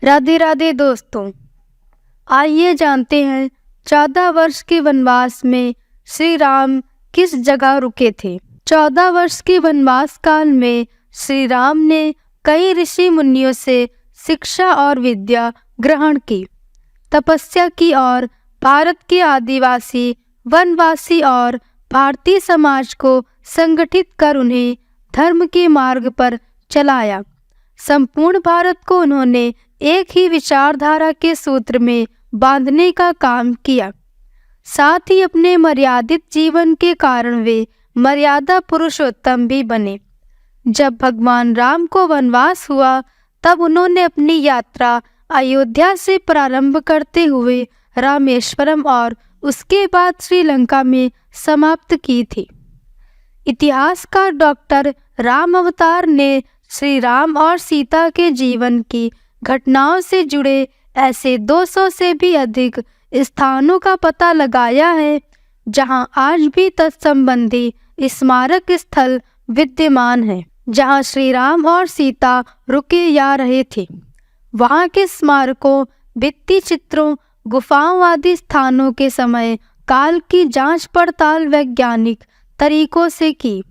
राधे राधे दोस्तों, आइए जानते हैं 14 वर्ष के वनवास में श्री राम किस जगह रुके थे। 14 वर्ष के वनवास काल में श्री राम ने कई ऋषि मुनियों से शिक्षा और विद्या ग्रहण की, तपस्या की और भारत के आदिवासी, वनवासी और भारतीय समाज को संगठित कर उन्हें धर्म के मार्ग पर चलाया। संपूर्ण भारत को उन्होंने एक ही विचारधारा के सूत्र में बांधने का काम किया। साथ ही अपने मर्यादित जीवन के कारण वे मर्यादा पुरुषोत्तम भी बने। जब भगवान राम को वनवास हुआ तब उन्होंने अपनी यात्रा अयोध्या से प्रारंभ करते हुए रामेश्वरम और उसके बाद श्रीलंका में समाप्त की थी। इतिहासकार डॉक्टर राम अवतार ने श्री राम और सीता के जीवन की घटनाओं से जुड़े ऐसे 200 से भी अधिक स्थानों का पता लगाया है जहां आज भी तत्संबंधी स्मारक स्थल विद्यमान हैं, जहां श्री राम और सीता रुके या रहे थे। वहां के स्मारकों, भित्ति चित्रों, गुफाओं आदि स्थानों के समय काल की जांच पड़ताल वैज्ञानिक तरीकों से की।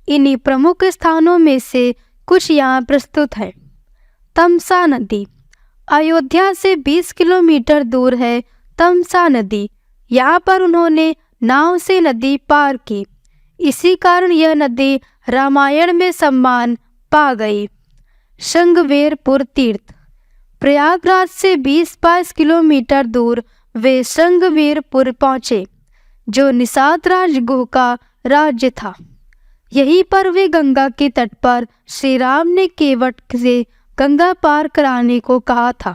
इन्हीं प्रमुख स्थानों में से कुछ यहाँ प्रस्तुत है। तमसा नदी। अयोध्या से 20 किलोमीटर दूर है तमसा नदी। यहाँ पर उन्होंने नाव से नदी पार की। इसी कारण यह नदी रामायण में सम्मान पा गई। श्रृंगवेरपुर तीर्थ। प्रयागराज से 20-22 किलोमीटर दूर वे श्रृंगवेरपुर पहुँचे, जो निषाद राजगुह का राज्य था। यहीं पर वे गंगा के तट पर श्री राम ने केवट से गंगा पार कराने को कहा था।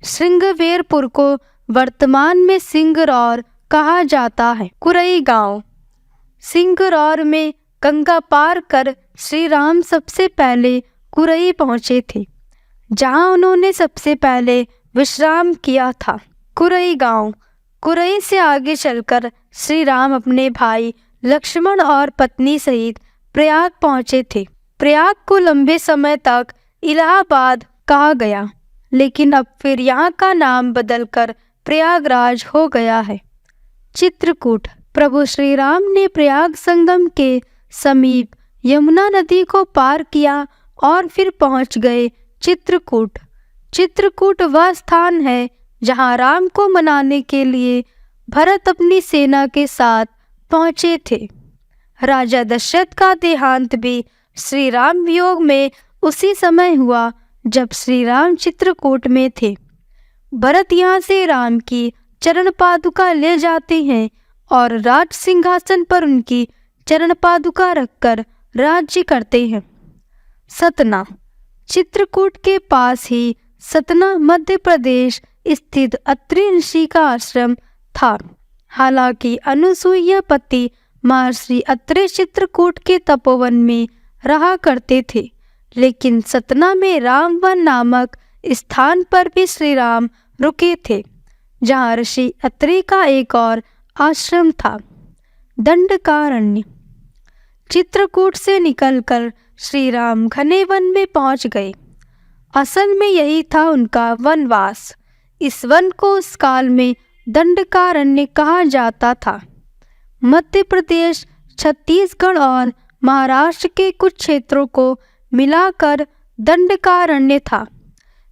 श्रृंगवेरपुर को वर्तमान में सिंगरौर कहा जाता है। कुरई गांव। सिंगरौर में गंगा पार कर श्री राम सबसे पहले कुरई पहुँचे थे, जहां उन्होंने सबसे पहले विश्राम किया था। कुरई गांव। कुरई से आगे चलकर श्री राम अपने भाई लक्ष्मण और पत्नी सहित प्रयाग पहुँचे थे। प्रयाग को लंबे समय तक इलाहाबाद कहा गया, लेकिन अब फिर यहाँ का नाम बदलकर प्रयागराज हो गया है। चित्रकूट। प्रभु श्री राम ने प्रयाग संगम के समीप यमुना नदी को पार किया और फिर पहुँच गए चित्रकूट। चित्रकूट वह स्थान है जहाँ राम को मनाने के लिए भरत अपनी सेना के साथ पहुँचे थे। राजा दशरथ का देहांत भी श्री राम वियोग में उसी समय हुआ जब श्री राम चित्रकूट में थे। भरत यहाँ से राम की चरण पादुका ले जाते हैं और राज सिंहासन पर उनकी चरण पादुका रखकर राज्य करते हैं। सतना। चित्रकूट के पास ही सतना मध्य प्रदेश स्थित अत्रि ऋषि का आश्रम था। हालांकि अनुसूया पति महर्षि अत्रि चित्रकूट के तपोवन में रहा करते थे, लेकिन सतना में रामवन नामक स्थान पर भी श्री राम रुके थे, जहाँ ऋषि अत्रि का एक और आश्रम था। दंडकारण्य। चित्रकूट से निकलकर श्री राम घने वन में पहुंच गए। असल में यही था उनका वनवास। इस वन को उस काल में दंडकारण्य कहा जाता था। मध्य प्रदेश, छत्तीसगढ़ और महाराष्ट्र के कुछ क्षेत्रों को मिलाकर दंडकारण्य था।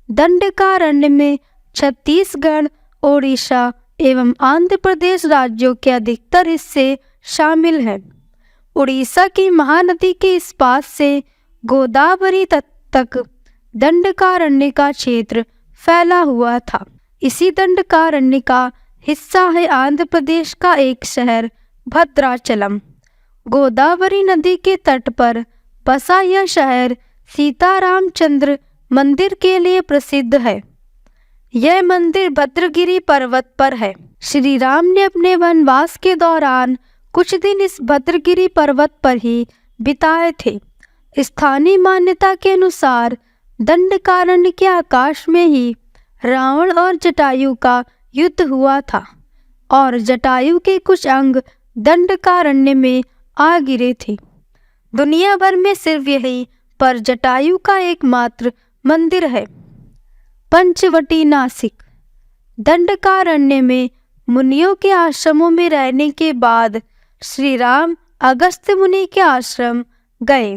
दंडकारण्य में छत्तीसगढ़, ओडिशा एवं आंध्र प्रदेश राज्यों के अधिकतर हिस्से शामिल हैं। उड़ीसा की महानदी के इस पास से गोदावरी तक दंडकारण्य का क्षेत्र फैला हुआ था। इसी दंडकारण्य का हिस्सा है आंध्र प्रदेश का एक शहर भद्राचलम। गोदावरी नदी के तट पर बसा यह शहर सीतारामचंद्र मंदिर के लिए प्रसिद्ध है। यह मंदिर भद्रगिरि पर्वत पर है। श्री राम ने अपने वनवास के दौरान कुछ दिन इस भद्रगिरि पर्वत पर ही बिताए थे। स्थानीय मान्यता के अनुसार दंडकारण्य के आकाश में ही रावण और जटायु का युद्ध हुआ था और जटायु के कुछ अंग दंडकारण्य में आ गिरे थे। दुनिया भर में सिर्फ यही पर जटायु का एकमात्र मंदिर है। पंचवटी नासिक। दंडकारण्य में मुनियों के आश्रमों में रहने के बाद श्री राम अगस्त्य मुनि के आश्रम गए।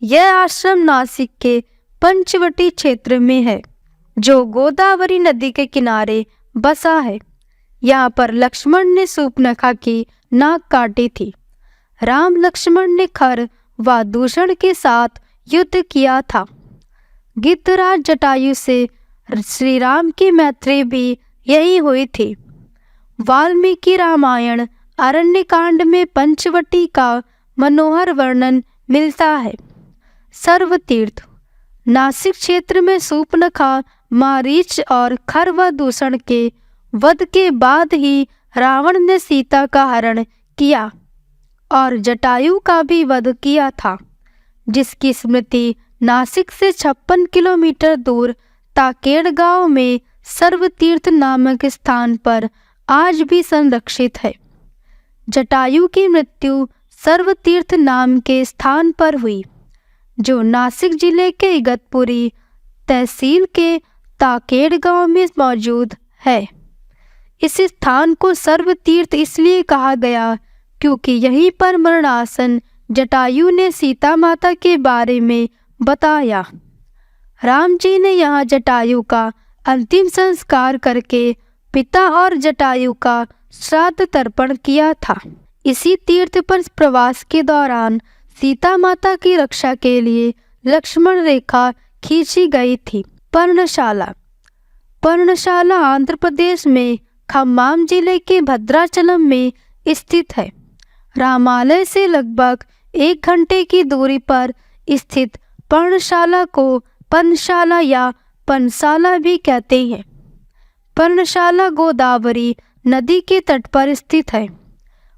यह आश्रम नासिक के पंचवटी क्षेत्र में है, जो गोदावरी नदी के किनारे बसा है। यहाँ पर लक्ष्मण ने सूर्पनखा की नाक काटी थी। राम लक्ष्मण ने खर व दूषण के साथ युद्ध किया था। गिद्धराज जटायु से श्री राम की मैत्री भी यही हुई थी। वाल्मीकि रामायण अरण्यकांड में पंचवटी का मनोहर वर्णन मिलता है। सर्वतीर्थ। नासिक क्षेत्र में सूर्पनखा, मारीच और खर व दूषण के वध के बाद ही रावण ने सीता का हरण किया और जटायु का भी वध किया था, जिसकी स्मृति नासिक से 56 किलोमीटर दूर ताकेड़ गांव में सर्वतीर्थ नामक स्थान पर आज भी संरक्षित है। जटायु की मृत्यु सर्वतीर्थ नाम के स्थान पर हुई, जो नासिक जिले के इगतपुरी तहसील के ताकेड़ गांव में मौजूद है। इस स्थान को सर्वतीर्थ इसलिए कहा गया क्योंकि यहीं पर मरणासन जटायु ने सीता माता के बारे में बताया। राम जी ने यहाँ जटायु का अंतिम संस्कार करके पिता और जटायु का श्राद्ध तर्पण किया था। इसी तीर्थ पर प्रवास के दौरान सीता माता की रक्षा के लिए लक्ष्मण रेखा खींची गई थी। पर्णशाला। पर्णशाला आंध्र प्रदेश में खम्माम जिले के भद्राचलम में स्थित है। रामालय से लगभग 1 घंटे की दूरी पर स्थित पर्णशाला को पर्णशाला या पनशाला भी कहते हैं। पर्णशाला गोदावरी नदी के तट पर स्थित है।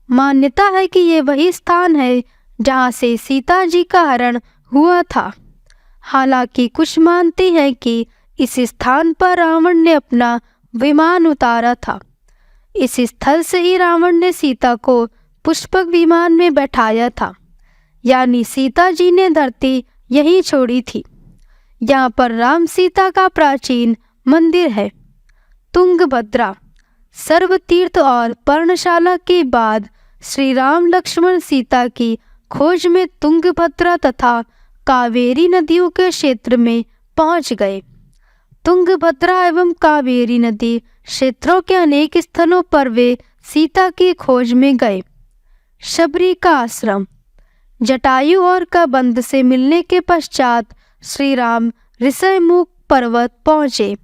मान्यता है कि ये वही स्थान है जहाँ से सीता जी का हरण हुआ था। हालांकि कुछ मानते हैं कि इस स्थान पर रावण ने अपना विमान उतारा था। इस स्थल से ही रावण ने सीता को पुष्पक विमान में बैठाया था, यानी सीता जी ने धरती यहीं छोड़ी थी। यहाँ पर राम सीता का प्राचीन मंदिर है। तुंगभद्रा। सर्वतीर्थ और पर्णशाला के बाद श्री राम लक्ष्मण सीता की खोज में तुंगभद्रा तथा कावेरी नदियों के क्षेत्र में पहुंच गए। तुंगभद्रा एवं कावेरी नदी क्षेत्रों के अनेक स्थलों पर वे सीता की खोज में गए। शबरी का आश्रम। जटायु और कबंध से मिलने के पश्चात श्री राम ऋषयमुख पर्वत पहुँचे।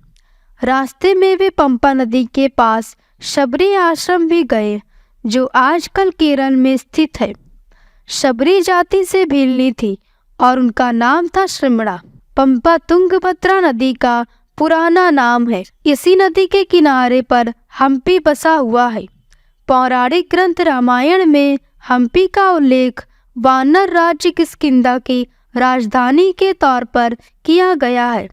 रास्ते में वे पंपा नदी के पास शबरी आश्रम भी गए, जो आजकल केरल में स्थित है। शबरी जाति से भिलनी थी और उनका नाम था श्रमणा। पंपा तुंगभद्रा नदी का पुराना नाम है। इसी नदी के किनारे पर हम्पी बसा हुआ है। पौराणिक ग्रंथ रामायण में हम्पी का उल्लेख वानर राज्य किष्किंधा की राजधानी के तौर पर किया गया है।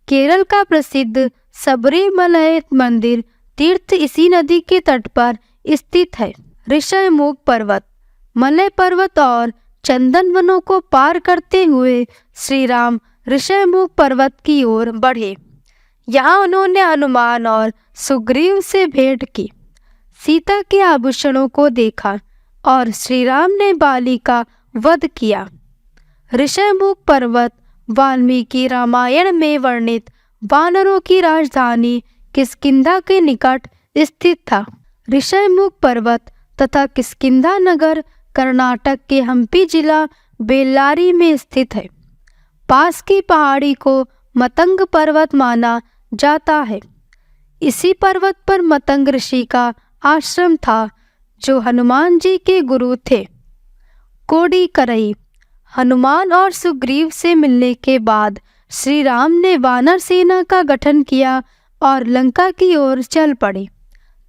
केरल का प्रसिद्ध सबरीमलय मंदिर तीर्थ इसी नदी के तट पर स्थित है। ऋषयमुख पर्वत। मलय पर्वत और चंदन वनों को पार करते हुए श्री राम ऋषयमुख पर्वत की ओर बढ़े। यहाँ उन्होंने हनुमान और सुग्रीव से भेंट की, सीता के आभूषणों को देखा और श्री राम ने बाली का वध किया। ऋषयमुख पर्वत वाल्मीकि रामायण में वर्णित वानरों की राजधानी किष्किंधा के निकट स्थित था। ऋषयमुख पर्वत तथा किष्किंधा नगर कर्नाटक के हम्पी जिला बेल्लारी में स्थित है। पास की पहाड़ी को मतंग पर्वत माना जाता है। इसी पर्वत पर मतंग ऋषि का आश्रम था, जो हनुमान जी के गुरु थे। कोडीकरई। हनुमान और सुग्रीव से मिलने के बाद श्री राम ने वानर सेना का गठन किया और लंका की ओर चल पड़े।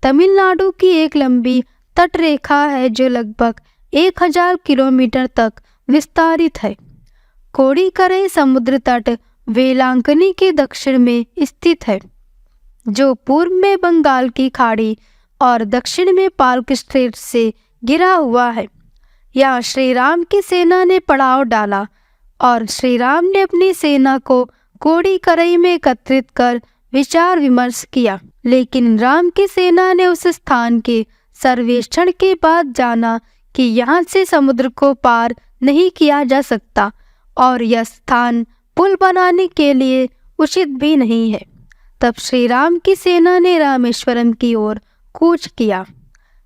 तमिलनाडु की एक लंबी तट रेखा है जो लगभग 1000 किलोमीटर तक विस्तारित है। कोडीकरई समुद्र तट वेलांकनी के दक्षिण में स्थित है, जो पूर्व में बंगाल की खाड़ी और दक्षिण में पाल्क स्ट्रेट से घिरा हुआ है। यहाँ श्री राम की सेना ने पड़ाव डाला और श्री राम ने अपनी सेना को कोड़ी करई में एकत्रित कर विचार विमर्श किया, लेकिन राम की सेना ने उस स्थान के सर्वेक्षण के बाद जाना कि यहाँ से समुद्र को पार नहीं किया जा सकता और यह स्थान पुल बनाने के लिए उचित भी नहीं है। तब श्री राम की सेना ने रामेश्वरम की ओर कूच किया।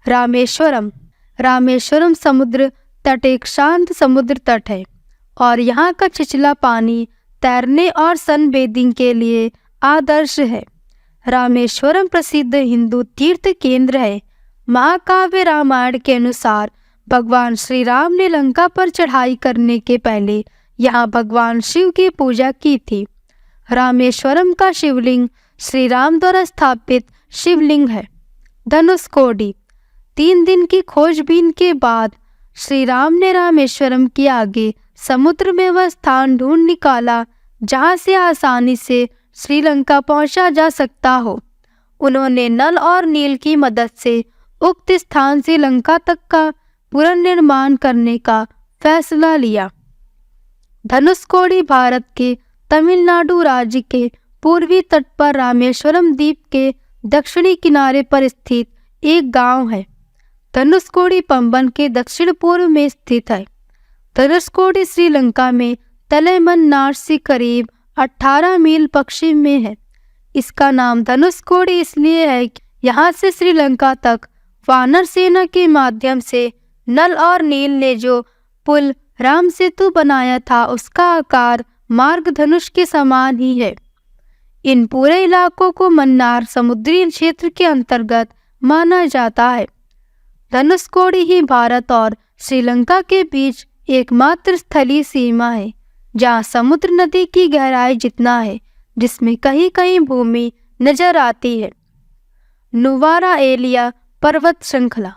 रामेश्वरम समुद्र तट एक शांत समुद्र तट है और यहाँ का छिछला पानी तैरने और सनबेदिंग के लिए आदर्श है। रामेश्वरम प्रसिद्ध हिंदू तीर्थ केंद्र है। महाकाव्य रामायण के अनुसार भगवान श्री राम ने लंका पर चढ़ाई करने के पहले यहाँ भगवान शिव की पूजा की थी। रामेश्वरम का शिवलिंग श्री राम द्वारा स्थापित शिवलिंग है। धनुषकोडी। 3 दिन की खोजबीन के बाद श्री राम ने रामेश्वरम के आगे समुद्र में वह स्थान ढूंढ निकाला जहाँ से आसानी से श्रीलंका पहुँचा जा सकता हो। उन्होंने नल और नील की मदद से उक्त स्थान से लंका तक का पुनर्निर्माण करने का फैसला लिया। धनुषकोडी भारत के तमिलनाडु राज्य के पूर्वी तट पर रामेश्वरम द्वीप के दक्षिणी किनारे पर स्थित एक गांव है। धनुषकोडी पंबन के दक्षिण पूर्व में स्थित है। धनुषकोडी श्रीलंका में तलैमन्नार से करीब 18 मील पश्चिम में है। इसका नाम धनुषकोडी इसलिए है कि यहाँ से श्रीलंका तक वानर सेना के माध्यम से नल और नील ने जो पुल राम सेतु बनाया था उसका आकार मार्ग धनुष के समान ही है। इन पूरे इलाकों को मन्नार समुद्री क्षेत्र के अंतर्गत माना जाता है। धनुषकोडी ही भारत और श्रीलंका के बीच एकमात्र स्थलीय सीमा है जहाँ समुद्र नदी की गहराई जितना है, जिसमें कहीं कहीं भूमि नजर आती है। नुवारा एलिया पर्वत श्रृंखला।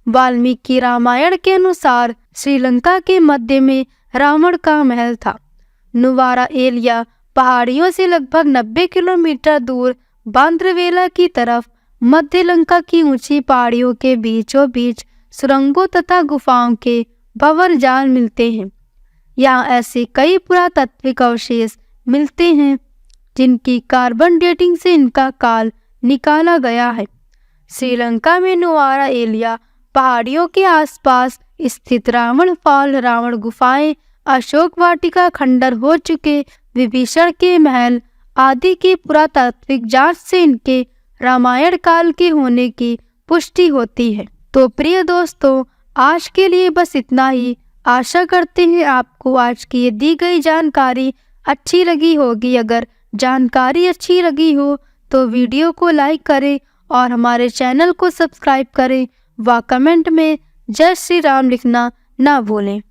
वाल्मीकि रामायण के अनुसार श्रीलंका के मध्य में रावण का महल था। नुवारा एलिया पहाड़ियों से लगभग 90 किलोमीटर दूर बांद्रवेला की तरफ मध्य लंका की ऊंची पहाड़ियों के बीचों बीच सुरंगों तथा गुफाओं के भंवर जाल मिलते हैं। यहाँ ऐसे कई पुरातात्विक अवशेष मिलते हैं जिनकी कार्बन डेटिंग से इनका काल निकाला गया है। श्रीलंका में नुवारा एलिया पहाड़ियों के आसपास स्थित रावण फॉल, रावण गुफाएं, अशोक वाटिका, खंडर हो चुके विभीषण के महल आदि की पुरातात्विक जांच से इनके रामायण काल के होने की पुष्टि होती है। तो प्रिय दोस्तों, आज के लिए बस इतना ही। आशा करते हैं आपको आज की ये दी गई जानकारी अच्छी लगी होगी। अगर जानकारी अच्छी लगी हो तो वीडियो को लाइक करें और हमारे चैनल को सब्सक्राइब करें व कमेंट में जय श्री राम लिखना ना भूलें।